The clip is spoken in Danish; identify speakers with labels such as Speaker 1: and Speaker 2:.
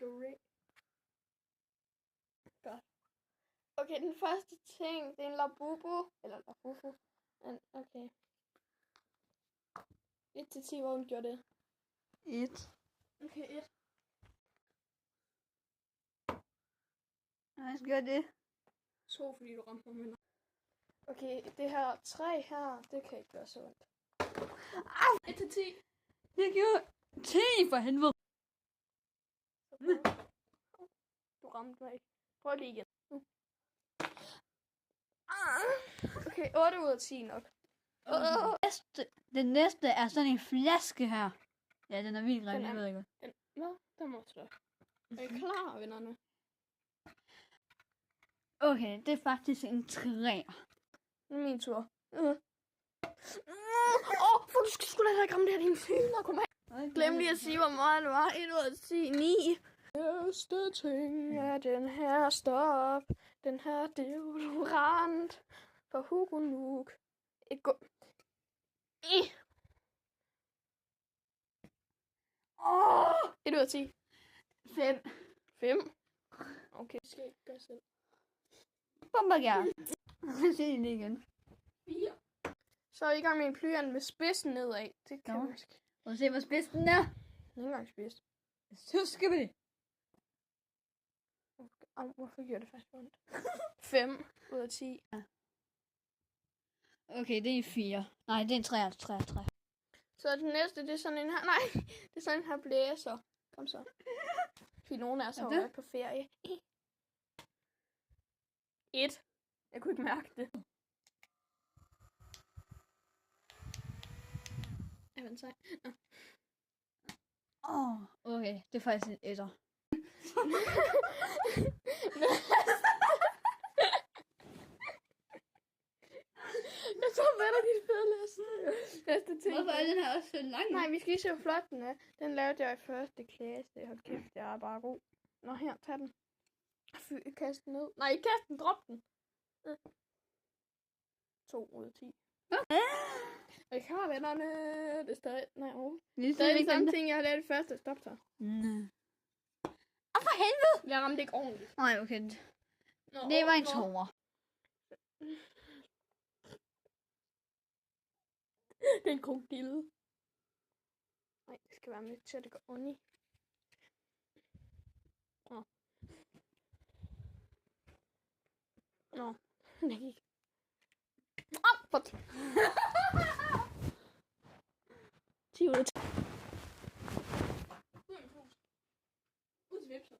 Speaker 1: category. Godt. Okay, den første ting, det er en labubu. Eller labubu. Okay. 1-10, hvor hun gjorde det.
Speaker 2: 1.
Speaker 1: Okay, 1.
Speaker 2: Jeg skal gøre det.
Speaker 1: 2, fordi du ramte mig med. Okay, det her 3 her, det kan ikke gøre så ondt. 1-10.
Speaker 2: Jeg gjorde 10 for helvede.
Speaker 1: Du ramte mig ikke. Prøv lige igen. Okay, 8 ud af 10 nok.
Speaker 2: Den næste er sådan en flaske her. Ja, den er vildt grim, jeg ved ikke hvad.
Speaker 1: Nå, der må stå. Er I klar, vennerne?
Speaker 2: Okay, det er faktisk en 3'er.
Speaker 1: Det er min tur. For du skal sgu da ikke ramme det her, din syner. Kom her. Glem lige at sige, hvor meget det var. 1 ud af 10, 9. Første ting er den her stop. Den her deodorant for Hugo Nuuk. Et gå... 1 ud af 10.
Speaker 2: 5.
Speaker 1: 5. Okay, skal jeg ikke gøre selv.
Speaker 2: Bombergær. Jeg ser det igen.
Speaker 1: 4. Så er vi i gang med en blyant med spidsen nedad. Det kan man ikke.
Speaker 2: Må du se, hvor spids den er?
Speaker 1: Den er ikke engang spids.
Speaker 2: Så skal vi det.
Speaker 1: Hvorfor gjorde det faktisk ondt? 5 ud af 10.
Speaker 2: Ja. Okay, det er en 4. Nej, det er en 3.
Speaker 1: Så den næste, det er sådan en her... Nej, det er sådan en her blæser. Kom så. Fordi nogen af os har været på ferie. 1. Jeg kunne ikke mærke det. Jeg vandt sej.
Speaker 2: Okay, det er faktisk en 1'er.
Speaker 1: Jeg tror bedre, de spiller næste ting.
Speaker 2: Hvorfor er den her også så lang?
Speaker 1: Nej, vi skal lige se, hvor flot den er. Den lavede jeg i første klasse. Hold kæft, jeg er bare god. Nå, her, tag den. Kast den ned. Nej, kast den, drop den. 2 ud af 10. Og jeg har vennerne. Det er stadig... Nej, det er stadig den samme ting, jeg har lavet i første. Stop så.
Speaker 2: For helvede!
Speaker 1: Jeg ramte ikke ordentligt.
Speaker 2: Nej, okay. Det var en 2'er.
Speaker 1: Det er en krokodille. Nej, det skal være med til, at det går ondt i. Nå, det gik. For 10 ud af 10. Ud til vipser.